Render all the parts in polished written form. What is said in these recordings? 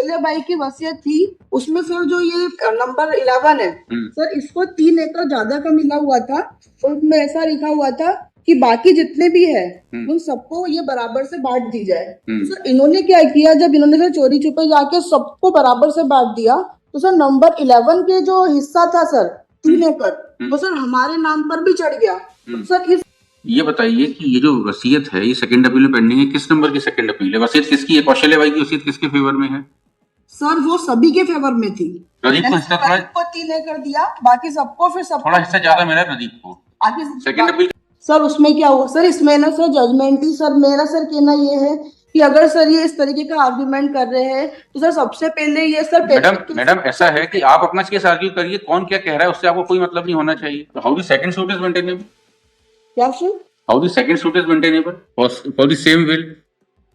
Kaushalya by की वसीयत थी, उसमें सर जो ये नंबर 11 है सर, इसको 3 एकड़ ज्यादा का मिला हुआ था और उसमें ऐसा लिखा हुआ था कि बाकी जितने भी है उन सबको ये बराबर से बांट दी जाए। तो सर इन्होंने क्या किया, जब इन्होंने सर चोरी छुपे जाके सबको बराबर से बांट दिया, तो सर नंबर 11 के जो हिस्सा था सर 3 एकड़, वो सर हमारे नाम पर भी चढ़ गया। तो सर इस ये बताइए कि ये जो वसीयत है ये सेकंड अपील में पेंडिंग है, किस नंबर की सेकंड अपील है? वसीयत किसकी है? कौशल्या बाई की वसीयत किसके फेवर में है? सर वो सभी के फेवर में थी। प्रदीप को हिस्सा थोड़ा, को 3 एकड़ दिया, बाकी सबको फिर सब थोड़ा हिस्सा ज्यादा मिला प्रदीप को। आगे सेकंड अपील सर उसमें क्या हुआ सर, इसमें ना सर जजमेंटी सर, मेरा सर कहना ये है कि अगर सर ये इस तरीके का आर्गुमेंट कर रहे हैं तो सर सबसे पहले ये सर मैडम ऐसा है कि आप अपना केस आर्ग्यू करिए, कौन क्या कह रहा है उससे आपको कोई मतलब नहीं होना चाहिए। How the second suit is maintainable? क्या sir? How the second suit is maintainable for the same will?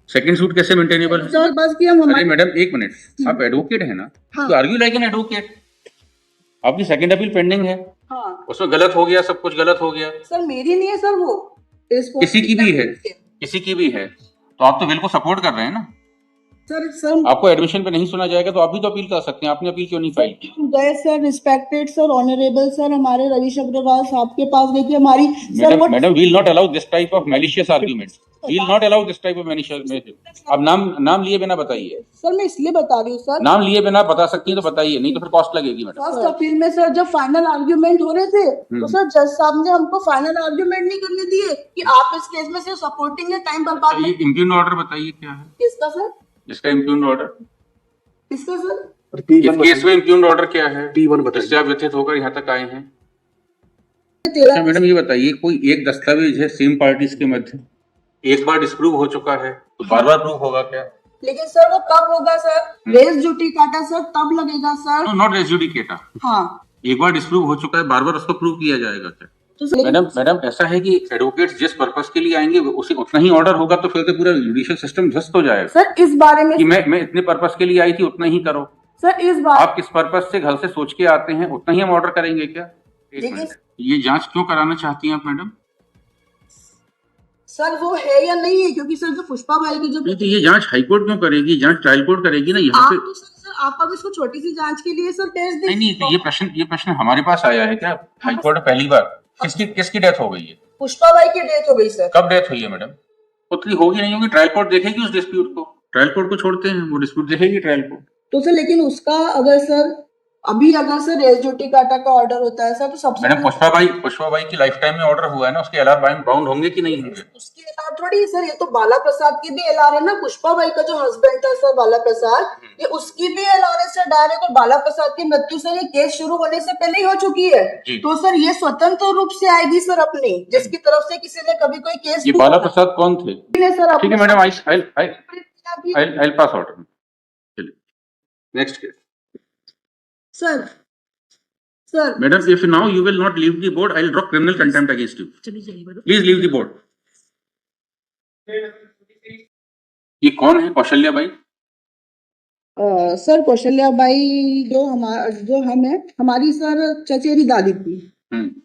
Second suit कैसे मेंटेनेबल है? सर बस कि हम अरे मैडम एक मिनट, आप एडवोकेट है ना, तो आर्ग्यू लाइक एन एडवोकेट। आपकी सेकंड अपील पेंडिंग है, हाँ उसमें गलत हो गया, सब कुछ गलत हो गया। सर मेरी नहीं है सर, वो किसी की भी है, किसी की भी है, तो आप तो बिल को सपोर्ट कर रहे हैं ना। सर आपको एडमिशन पे नहीं सुना जाएगा तो आप भी तो अपील कर सकते हैं, आपने अपील क्यों नहीं फाइल की? गए sir, respected sir, honourable sir, हमारे रविशंकर अग्रवाल साहब के पास गई थी हमारी। Madam we will not allow this type of malicious arguments, we will not allow this type of malicious. अब नाम लिए बिना बताइए सर, मैं इसलिए बता रही हूँ सर, नाम लिए बिना बता सकती है तो बताइए, नहीं तो फिर कॉस्ट लगेगी मैडम। फर्स्ट अपील में सर जब फाइनल आर्ग्यूमेंट हो रहे थे तो सर जज साहब ने हमको फाइनल आर्ग्यूमेंट नहीं करने दिए कि आप इस केस में सिर्फ सपोर्टिंग है, टाइम बर्बाद। ये इम्प्यून ऑर्डर बताइए क्या है? किसका सर? इसका इम्प्यून ऑर्डर किसका सर? इस केस में इम्प्यून ऑर्डर क्या है? P1 बताइए, जिससे आप व्यथित होकर यहाँ तक आए हैं। अच्छा मैडम ये बताइए, कोई एक दस्तावेज है सेम पार्टीज के मध्य, एक बार डिस्प्रूव हो चुका है तो बार बार प्रूव होगा क्या? लेकिन सर वो कब होगा सर? रेस ड्यूटी काटा सर तब लगेगा सर। नॉट रेस ड्यूटी काटा, हाँ एक बार डिस्प्रूव हो चुका है, बार बार उसको प्रूव किया जाएगा क्या? तो मैडम ऐसा है कि एडवोकेट्स जिस पर्पस के लिए आएंगे उसी उतना ही ऑर्डर होगा, तो फिर तो पूरा जुडिशियल सिस्टम ध्वस्त हो जाएगा। सर इस बारे में कि मैं इतने पर्पस के लिए आई थी उतना ही करो। सर इस बार आप किस पर्पस से घर से सोच के आते हैं उतना ही हम ऑर्डर करेंगे क्या? ये जांच क्यों कराना चाहती हैं आप मैडम? सर वो है या नहीं है, क्योंकि सर जो पुष्पा भाई की जो तो ये जांच हाईकोर्ट क्यों करेगी? जांच ट्रायल कोर्ट करेगी ना यहाँ पे। तो सर आप अब इसको छोटी सी जांच के लिए सर भेज दें। नहीं तो ये प्रश्न हमारे पास आया है क्या हाईकोर्ट में पहली बार? किसकी डेथ हो गई है? पुष्पा भाई की डेथ हो गई सर। कब डेथ हुई है मैडम? उतनी होगी नहीं होगी, ट्रायल कोर्ट देखेगी उस डिस्प्यूट को, ट्रायल कोर्ट को छोड़ते हैं, वो डिस्प्यूट देखेगी ट्रायल कोर्ट। तो सर लेकिन उसका अगर सर अभी अगर सर रेस ड्यूटी काटा का ऑर्डर होता है सर, तो सबसे मैडम पुष्पा भाई की लाइफ टाइम में ऑर्डर हुआ है ना, उसके अलावा बाउंड होंगे कि नहीं होंगे? उसके अलावा थोड़ी सर, ये तो बाला प्रसाद की भी एलआर है ना, पुष्पा भाई का जो हस्बैंड था सर बाला प्रसाद, ये उसकी भी एलआर है सर डायरेक्ट। और बाला प्रसाद की मृत्यु सर ये केस शुरू होने से पहले ही हो चुकी है, तो सर ये स्वतंत्र रूप से आएगी सर अपनी, जिसकी तरफ से किसी ने कभी कोई केस। ये बाला प्रसाद कौन थे? सर ठीक है मैडम, आई पास ऑर्डर। चलिए next case. Sir Madam, if now you will not leave the board, I will draw criminal contempt against you. Please leave the board. ये कौन है Kaushalya by? Sir Kaushalya by जो हम है, हमारी सर चचेरी दादी थी।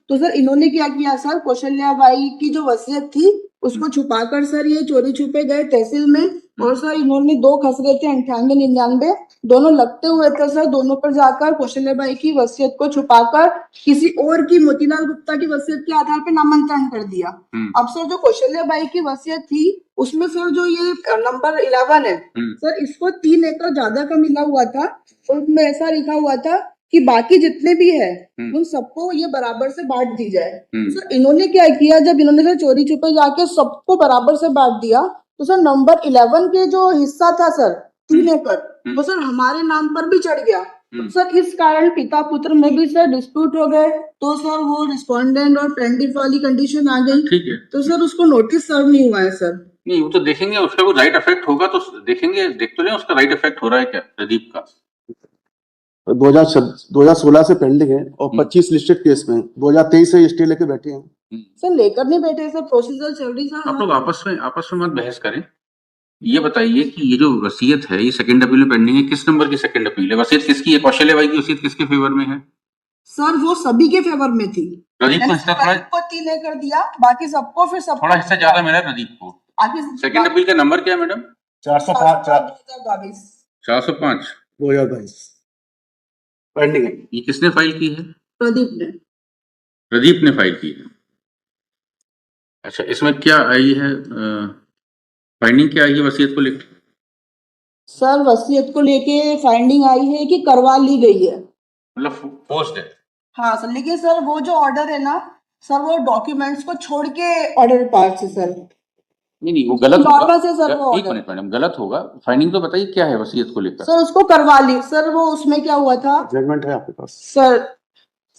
तो सर इन्होंने क्या किया सर, कौशल्या बाई की जो वसीयत थी उसको छुपाकर सर ये चोरी छुपे गए तहसील में, और सर इन्होंने 2 खसरे थे 98-99, दोनों लगते हुए थे सर, दोनों पर जाकर कौशल्या बाई की वसीयत को छुपाकर किसी और की, मोतीलाल गुप्ता की वसीयत के आधार पर नामांतरण कर दिया। अब सर जो कौशल्या बाई की वसीयत थी उसमें सर जो ये नंबर 11 है सर, इसको 3 एकड़ ज्यादा का मिला हुआ था और उसमें ऐसा लिखा हुआ था कि बाकी जितने भी है उन सबको ये बराबर से बांट दी जाए। सर इन्होंने क्या किया, जब इन्होंने सर चोरी छुपे जाके सबको बराबर से बांट दिया, तो सर नंबर 11 के जो हिस्सा था सर 3 एकड़, वो सर हमारे नाम पर भी चढ़ गया। तो सर इस कारण पिता पुत्र में भी सर डिस्प्यूट हो गए, तो सर वो रिस्पोंडेंट और प्लेंटिफ वाली कंडीशन आ गई। ठीक है, तो सर उसको नोटिस सर्व नहीं हुआ है सर। नहीं वो तो देखेंगे, उसका कोई राइट इफेक्ट होगा तो देखेंगे, देख तो लें उसका राइट इफेक्ट हो रहा है क्या प्रदीप का। 2016 से पेंडिंग है और 25 लिस्टेड केस में 2023 से स्टे लेके बैठे हैं सर। लेकर नहीं बैठे सर, प्रोसीजर चल रही सर। आप लोग आपस में मत बहस करें। ये बताइए कि ये जो वसीयत है ये सेकंड अपील में पेंडिंग है, किस नंबर की सेकंड अपील है? वसीयत किसकी है? कौशल्या बाई की वसीयत किसके फेवर में है? सर वो सभी के फेवर में थी। प्रदीप को हिस्सा को 3 एकड़ दिया, बाकी सबको फिर सब थोड़ा हिस्सा ज्यादा मिला प्रदीप को। आगे सेकंड अपील का नंबर क्या है मैडम? 405 405 2022 पेंडिंग है। ये किसने फाइल की है? प्रदीप ने। प्रदीप ने फाइल की है। अच्छा, इसमें क्या आई है फाइंडिंग क्या आई है वसीयत को लेकर? सर वसीयत को लेके फाइंडिंग आई है कि करवा ली गई है। मतलब पोस्ट है। हाँ सर, लेकिन सर वो जो ऑर्डर है ना सर, वो डॉक्यूमेंट्स को छोड़ के ऑर्डर पास है सर। नहीं, वो गलत नॉर्मल होगा। से सर वो एक मिनट मैडम, गलत होगा। फाइंडिंग तो बताइए क्या है वसीयत को लेकर? सर उसको करवा ली सर। वो उसमें क्या हुआ था जजमेंट है आपके पास?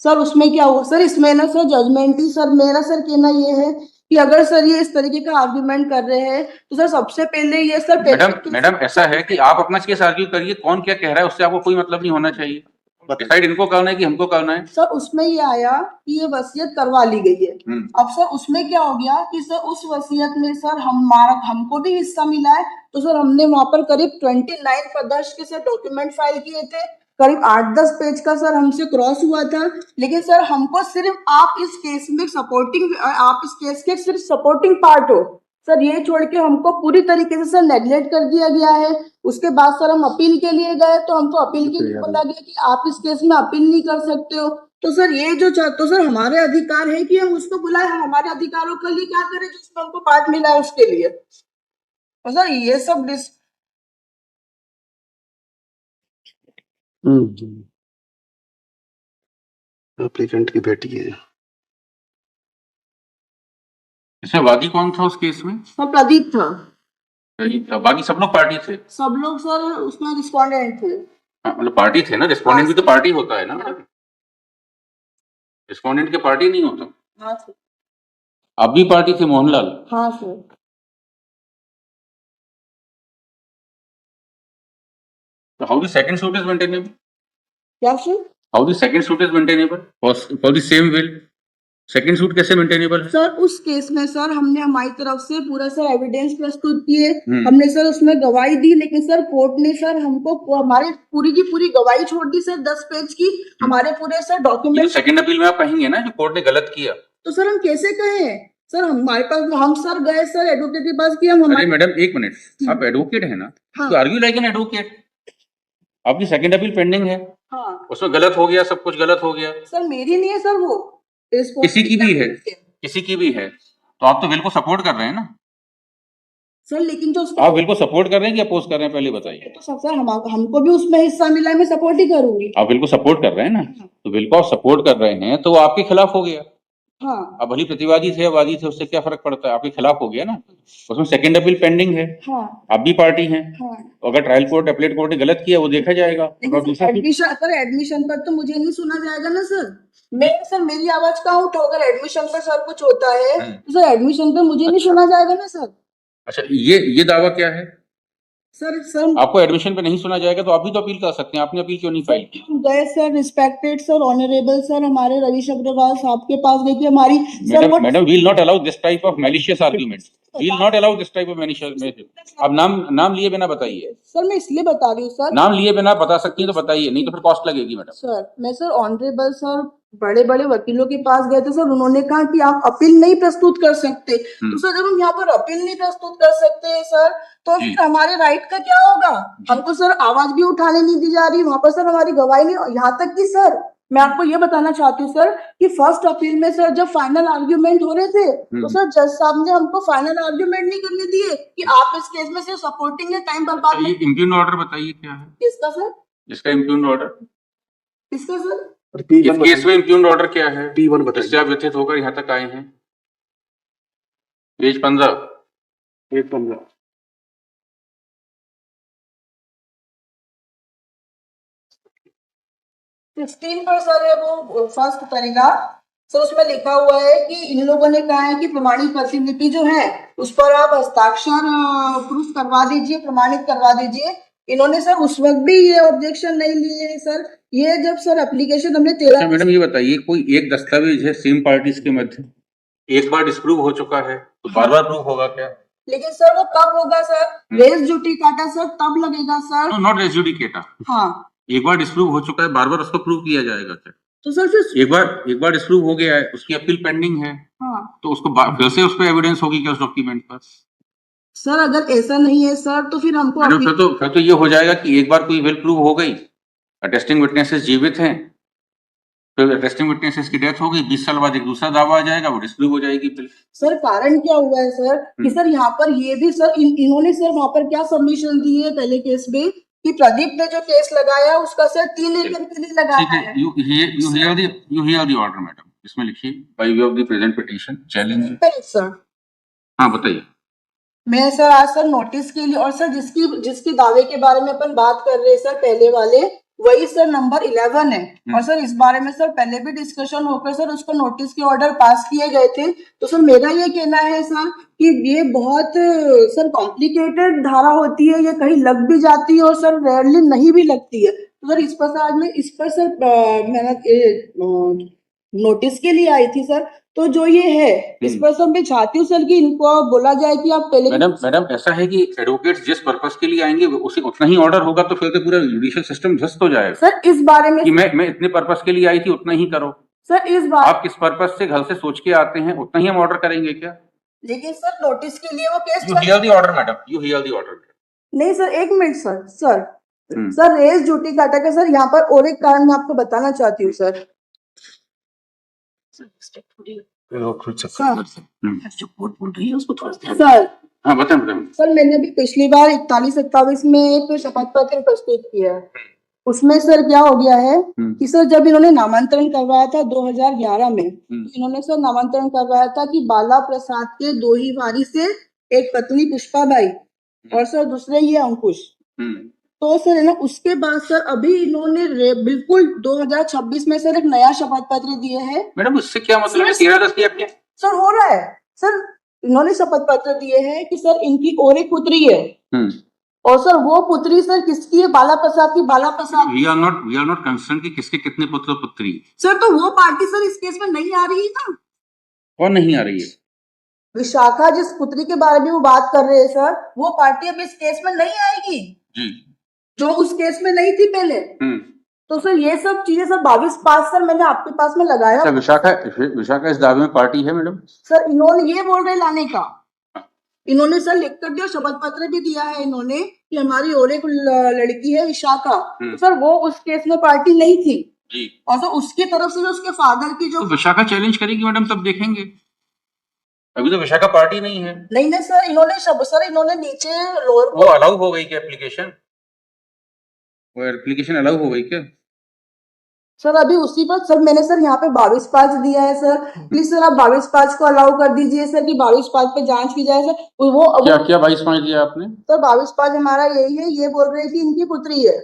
सर उसमें क्या हुआ सर, इसमें ना सर जजमेंट ही सर, मेरा सर कहना ये है कि अगर सर ये इस तरीके का आर्ग्यूमेंट कर रहे हैं तो सर सबसे पहले ये सर मैडम ऐसा है कि आप अपना केस आर्ग्यू करिए, कौन क्या कह रहा है उससे आपको कोई मतलब नहीं होना चाहिए। डिसाइड इनको करना है कि हमको करना है। सर उसमें ये आया कि ये वसीयत करवा ली गई है। अब सर उसमें क्या हो गया कि सर उस वसीयत में सर हमको भी हिस्सा मिला है। तो सर हमने वहां पर करीब 29 पदर्श के सर डॉक्यूमेंट फाइल किए थे। करीब 8-10 पेज का सर हमसे क्रॉस हुआ था। लेकिन सर हमको सिर्फ आप इस केस में सपोर्टिंग, आप इस केस के सिर्फ सपोर्टिंग पार्ट हो सर, ये छोड़ के हमको पूरी तरीके से सर नेग्लेक्ट कर दिया गया है। उसके बाद सर हम अपील के लिए गए तो हमको अपील के लिए बोला गया कि आप इस केस में अपील नहीं कर सकते हो। तो सर ये जो तो सर हमारे अधिकार है कि हम उसको बुलाए, हम हमारे अधिकारों के लिए क्या करें जिसमें हमको पार्ट मिला है उसके लिए। तो सर ये सब एप्लीकेंट की बेटी है। इसमें वादी कौन था उस केस में? सर प्रदीप था। प्रदीप था, बाकी सब लोग पार्टी थे। सब लोग सर उसमें रिस्पोंडेंट थे। हाँ, मतलब पार्टी थे ना, रिस्पोंडेंट भी तो पार्टी होता है ना। रिस्पोंडेंट के पार्टी नहीं होता। हाँ सर। आप भी पार्टी थे मोहनलाल? हाँ sir. So how the second suit is maintainable? क्या sir? How the second suit is maintainable? For the same will, second suit कैसे maintainable है? सर उस केस में सर हमने हमारी तरफ से पूरा सर एविडेंस प्रस्तुत किए। हमने सर उसमें गवाही दी, लेकिन सर कोर्ट ने सर हमको हमारी पूरी की पूरी गवाही छोड़ दी सर 10 पेज की। हमारे पूरे सर डॉक्यूमेंट सेकंड अपील में आप कहेंगे ना कि कोर्ट ने गलत किया, तो सर हम कैसे कहें सर? हमारे पास हम सर गए सर एडवोकेट के पास कि हम अरे मैडम एक मिनट, आप एडवोकेट है ना, तो आर्ग्यू लाइक एन एडवोकेट। आपकी सेकंड अपील पेंडिंग है। हाँ। उसमें गलत हो गया, सब कुछ गलत हो गया। सर मेरी नहीं है सर, वो किसी की भी है, किसी की भी है, तो आप तो बिल को सपोर्ट कर रहे हैं ना सर। लेकिन जो आप बिल को सपोर्ट कर रहे हैं कि अपोज कर रहे हैं, पहले बताइए। तो सर हमको भी उसमें हिस्सा मिला है, मैं सपोर्ट ही करूंगी। आप बिल को सपोर्ट कर रहे हैं ना, तो बिल को आप सपोर्ट कर रहे हैं तो वो आपके खिलाफ हो गया। हाँ। अब भली प्रतिवादी थे या वादी थे, उससे क्या फर्क पड़ता है, आपके खिलाफ हो गया ना। उसमें सेकंड अपील पेंडिंग है। हाँ। आप भी पार्टी हैं। हाँ। अगर ट्रायल कोर्ट अपीलेट कोर्ट ने गलत किया वो देखा जाएगा। एडमिशन पर तो मुझे नहीं सुना जाएगा ना सर। मैं सर मेरी आवाज का उठो, अगर एडमिशन पर सर कुछ होता है तो सर एडमिशन पर मुझे नहीं सुना जाएगा ना सर। अच्छा, ये दावा क्या है सर आपको एडमिशन पे नहीं सुना जाएगा तो आप भी तो अपील कर सकते हैं, आपने अपील क्यों नहीं फाइल की? गए sir respected sir honourable sir हमारे रविश अग्रवाल साहब के पास गई थी हमारी। Madam we'll not allow this type of malicious argument, we'll not allow this type of malicious. अब नाम लिए बिना बताइए सर। मैं इसलिए बता रही हूँ सर, नाम लिए बिना बता सकती हैं तो बताइए, नहीं तो फिर कॉस्ट लगेगी मैडम। सर मैं सर ऑनरेबल सर बड़े बड़े वकीलों के पास गए थे सर, उन्होंने कहा कि आप अपील नहीं प्रस्तुत कर सकते। तो सर जब हम यहाँ पर अपील नहीं प्रस्तुत कर सकते हैं सर, तो फिर हमारे राइट का क्या होगा? हमको सर आवाज भी उठाने नहीं दी जा रही वहां पर सर, हमारी गवाही नहीं। यहाँ तक कि सर मैं आपको ये बताना चाहती हूँ सर कि फर्स्ट अपील में सर जब फाइनल आर्ग्यूमेंट हो रहे थे तो सर जज साहब ने हमको फाइनल आर्ग्यूमेंट नहीं करने दिए कि आप इस केस में सिर्फ सपोर्टिंग है, टाइम बर्बाद। ये इम्प्यून ऑर्डर बताइए क्या है? किसका सर? इसका इम्प्यून ऑर्डर किसका सर? इस केस में इम्प्यून ऑर्डर क्या है? P1 बताइए, जिससे आप व्यथित होकर यहाँ तक आए हैं। पेज 15। पेज 15 15 पर सर है वो फर्स्ट पैराग्राफ सर, उसमें लिखा हुआ है कि इन लोगों ने कहा है कि प्रमाणित प्रतिनिधि जो है उस पर आप हस्ताक्षर प्रूफ करवा दीजिए, प्रमाणित करवा दीजिए। इन्होंने सर उस वक्त भी ये ऑब्जेक्शन नहीं लिए है सर। ये जब सर एप्लीकेशन हमने 13। मैडम ये बताइए, कोई एक दस्तावेज है सेम पार्टीज के मध्य, एक बार डिस्प्रूव हो चुका है तो बार बार प्रूफ होगा क्या? लेकिन सर वो कब होगा सर? रेस जुडिकाटा सर तब लगेगा सर। Not race judicata. हाँ, एक बार डिस्प्रूव हो चुका है, बार बार उसको प्रूव किया जाएगा क्या? तो सर फिर एक बार डिस्प्रूव हो गया है, उसकी अपील पेंडिंग है। हाँ। तो उसको फिर से उस पर एविडेंस होगी क्या उस डॉक्यूमेंट पर? सर अगर ऐसा नहीं है सर तो फिर हमको मैडम फिर तो ये हो जाएगा कि एक बार कोई विल प्रूव हो गई, अटेस्टिंग विटनेसेस जीवित हैं, फिर अटेस्टिंग विटनेसेस की डेथ हो गई, 20 साल बाद एक दूसरा दावा आ जाएगा, वो डिस्प्रूव हो जाएगी बिल। सर कारण क्या हुआ है सर कि सर यहाँ पर ये भी सर इन्होंने सर वहां पर क्या सबमिशन दी है पहले केस में कि प्रदीप ने जो केस लगाया उसका सर 3 एकड़ के लिए लगाया है। You hear the order madam, इसमें लिखिए by way of the present petition challenge. Sir हाँ बताइए। मैं सर आज सर नोटिस के लिए और सर जिसकी दावे के बारे में अपन बात कर रहे हैं सर पहले वाले वही सर नंबर 11 है और सर इस बारे में सर पहले भी डिस्कशन होकर सर उसको नोटिस के ऑर्डर पास किए गए थे। तो सर मेरा ये कहना है सर कि ये बहुत सर कॉम्प्लिकेटेड धारा होती है, ये कहीं लग भी जाती है और सर रेयरली नहीं भी लगती है। तो सर इस पर सर मैंने नोटिस के लिए आई थी सर। तो जो ये है इस पर सर मैं चाहती हूँ सर कि इनको बोला जाए कि आप पहले मैडम ऐसा है कि एडवोकेट्स जिस पर्पस के लिए आएंगे उसी उतना ही ऑर्डर होगा, तो फिर तो पूरा जुडिशियल सिस्टम ध्वस्त हो जाएगा। सर इस बारे में कि मैं इतने पर्पस के लिए आई थी उतना ही करो। सर इस बार आप किस पर्पस से घर से सोच के आते हैं उतना ही हम ऑर्डर करेंगे क्या? लेकिन सर नोटिस के लिए वो case you hear the order madam, you hear the order. नहीं सर एक मिनट सर सर रेस ड्यूटी का अटैक है सर। यहाँ पर और एक कारण मैं आपको बताना चाहती हूँ सर। सर हाँ बताएं। सर मैंने भी पिछली बार 41-27 में एक शपथ पत्र प्रस्तुत किया है। उसमें सर क्या हो गया है कि सर जब इन्होंने नामांतरण करवाया था 2011 में, इन्होंने सर नामांतरण करवाया था कि बाला प्रसाद के 2 ही वारिस से एक पत्नी पुष्पाबाई और सर दूसरे ये अंकुश। तो सर है ना उसके बाद सर अभी इन्होंने बिल्कुल 2026 में सर एक नया शपथ पत्र दिए हैं। मैडम उससे क्या मतलब है? 13-10 दिया क्या सर हो रहा है सर। इन्होंने शपथ पत्र दिए हैं कि सर इनकी और एक पुत्री है और सर वो पुत्री सर किसकी है? बाला प्रसाद की। बाला प्रसाद वी आर नॉट कंसर्न कि किसके कितने पुत्र पुत्री सर। तो वो पार्टी सर इस केस में नहीं आ रही है ना। और नहीं आ रही है विशाखा जिस पुत्री के बारे में वो बात कर रहे हैं सर, वो पार्टी अब इस केस में नहीं आएगी जी, जो उस केस में नहीं थी पहले। तो सर ये सब चीजें सर 22/5 सर मैंने आपके पास में लगाया। सर विशाखा इस दावे में पार्टी है मैडम? सर इन्होंने ये बोल रहे लाने का, इन्होंने सर लिख कर दिया, शपथ पत्र भी दिया है इन्होंने कि हमारी और एक लड़की है विशाखा। तो सर वो उस केस में पार्टी नहीं थी जी। और सर उसकी तरफ से जो उसके फादर की जो तो विशाखा चैलेंज करेगी मैडम, तब देखेंगे। अभी तो विशाखा पार्टी नहीं है। नहीं सर इन्होंने नीचे लोअर वो अलाउ हो गई क्या एप्लीकेशन? वो एप्लीकेशन अलाउ हो गई क्या? सर अभी उसी पर सर मैंने सर यहाँ पे 22/5 दिया है सर। प्लीज सर आप 22/5 को अलाउ कर दीजिए सर कि 22/5 पे जांच की जाए सर। वो क्या 22/5 दिया आपने? सर 22/5 हमारा यही है, ये बोल रहे हैं कि इनकी पुत्री है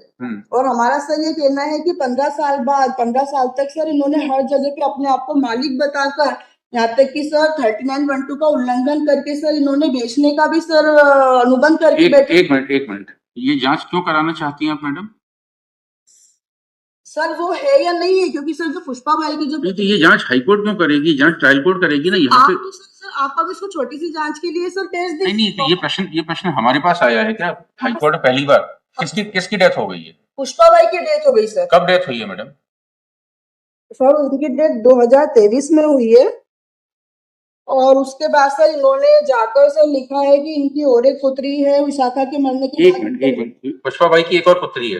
और हमारा सर ये कहना है कि 15 साल बाद 15 साल तक सर इन्होंने हर जगह पे अपने आप को मालिक बताकर, यहाँ तक कि सर 39(1)(2) का उल्लंघन करके सर इन्होंने बेचने का भी सर अनुबंध करके एक मिनट, ये जांच क्यों कराना चाहती हैं आप मैडम? सर वो है या नहीं है? क्योंकि सर जो पुष्पाबाई की जो तो ये जांच हाईकोर्ट क्यों करेगी? जांच ट्रायल कोर्ट करेगी ना। यहाँ पे तो सर आप अब इसको छोटी सी जांच के लिए सर भेज दें। नहीं, तो ये प्रश्न हमारे पास आया है क्या हाईकोर्ट में पहली बार? किसकी डेथ हो गई है? पुष्पाबाई की डेथ हो गई सर। कब डेथ हुई है मैडम? सर उनकी डेथ 2023 में हुई है और उसके बाद सर इन्होंने जाकर सर लिखा है कि इनकी और एक पुत्री है विशाखा के मरने के बाद। एक मिनट, पुष्पाबाई की एक और पुत्री है?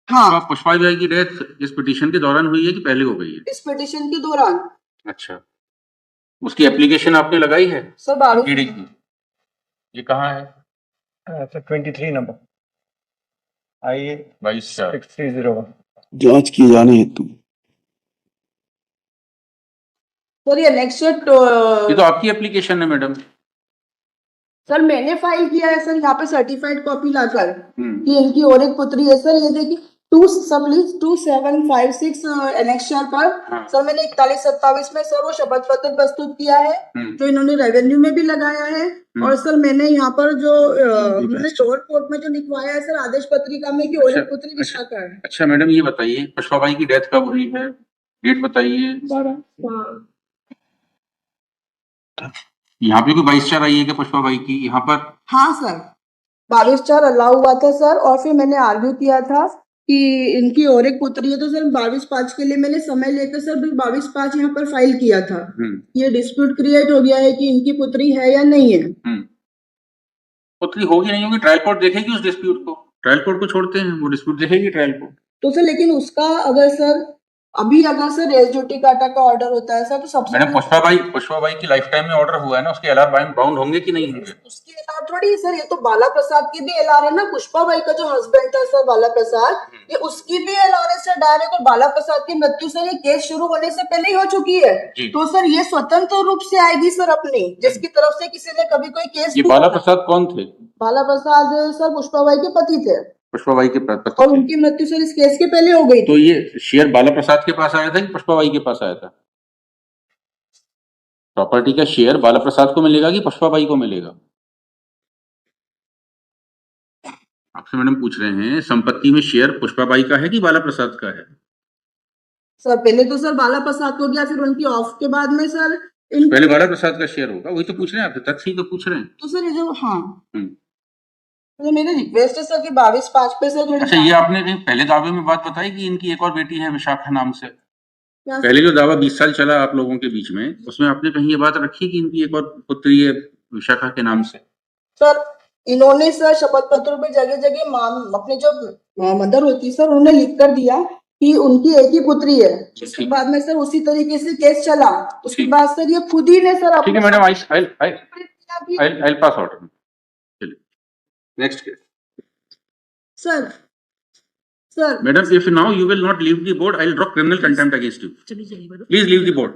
हाँ। तो पुष्पाबाई की डेथ इस पिटीशन के दौरान हुई है कि पहले हो गई है? इस पिटीशन के दौरान। अच्छा, उसकी एप्लीकेशन आपने लगाई है सर? 12 की। ये कहाँ है? सर 23 नंबर आइए 22/4 जांच किए जाने हेतु। सर ये नेक्स्ट ये तो आपकी एप्लीकेशन है मैडम। सर मैंने फाइल किया है सर यहाँ पे सर्टिफाइड कॉपी लाकर कि इनकी और एक पुत्री है सर। ये देखिए 2756 एनेक्शर पर सर मैंने 41-27 में सर वो शपथ पत्र प्रस्तुत किया है जो इन्होंने रेवेन्यू में भी लगाया है और सर मैंने यहाँ पर जो मैंने शोर कोर्ट में जो लिखवाया है सर आदेश पत्रिका में कि और एक पुत्री विशाखा है। अच्छा मैडम ये बताइए पुष्पाबाई की डेथ कब हुई है? डेट बताइए। यहाँ पे कोई 22/4 आई है क्या पुष्पाबाई की यहाँ पर? हाँ सर 22/4 अलाउ हुआ था सर और फिर मैंने आर्ग्यू किया था कि इनकी और एक पुत्री है तो सर 22/5 के लिए मैंने समय लेकर सर 22/5 यहाँ पर फाइल किया था। ये डिस्प्यूट क्रिएट हो गया है कि इनकी पुत्री है या नहीं है। उतनी होगी नहीं होगी, ट्रायल कोर्ट देखेगी उस डिस्प्यूट को, ट्रायल कोर्ट को छोड़ते हैं, वो डिस्प्यूट देखेगी ट्रायल कोर्ट। तो सर लेकिन उसका अगर सर अभी अगर सर रेस ड्यूटी काटा का ऑर्डर होता है सर तो सबसे मैडम पुष्पा बाई की लाइफ टाइम में ऑर्डर हुआ है ना, उसके अलावा बाउंड होंगे कि नहीं होंगे? उसके अलावा थोड़ी सर, ये तो बाला प्रसाद की भी एलआर है ना, पुष्पा बाई का जो हस्बैंड था सर बाला प्रसाद, ये उसकी भी एलआर है सर डायरेक्ट। और बाला प्रसाद की मृत्यु सर ये केस शुरू होने से पहले ही हो चुकी है, तो सर ये स्वतंत्र रूप से आएगी सर अपनी, जिसकी तरफ से किसी ने कभी कोई केस। ये बाला प्रसाद कौन थे? बाला प्रसाद सर पुष्पा बाई के पति थे, पुष्पा बाई के पति, और उनकी मृत्यु सर इस केस के पहले हो गई। तो ये शेयर बाला प्रसाद के पास आया था कि पुष्पा बाई के पास आया था? प्रॉपर्टी का शेयर बाला प्रसाद को मिलेगा कि पुष्पा बाई को मिलेगा? आपसे मैडम पूछ रहे हैं, संपत्ति में शेयर पुष्पा बाई का है कि बाला प्रसाद का है? सर पहले तो सर बाला प्रसाद को गया, फिर उनकी ऑफ के बाद में सर पहले बाला प्रसाद का शेयर होगा, वही तो पूछ रहे हैं आपसे, तथ्य ही तो पूछ रहे हैं। तो सर ये जो तो मेरी रिक्वेस्ट है सर कि 22/5 पे सर थोड़ी। अच्छा, ये आपने कहीं पहले दावे में बात बताई कि इनकी एक और बेटी है विशाखा नाम से? पहले जो दावा 20 साल चला आप लोगों के बीच में, उसमें आपने कहीं ये बात रखी कि इनकी एक और पुत्री है विशाखा के नाम से? सर इन्होंने सर शपथ पत्रों पे जगह जगह अपने जो मदर होती सर उन्होंने लिख कर दिया कि उनकी एक ही पुत्री है। उसके बाद में सर उसी तरीके से केस चला, उसके बाद सर ये खुद ही ने सर ठीक है मैडम, आई पास ऑर्डर। चलिए next case. Sir Madam, if now you will not leave the board, I will draw criminal contempt against you. Please leave the board.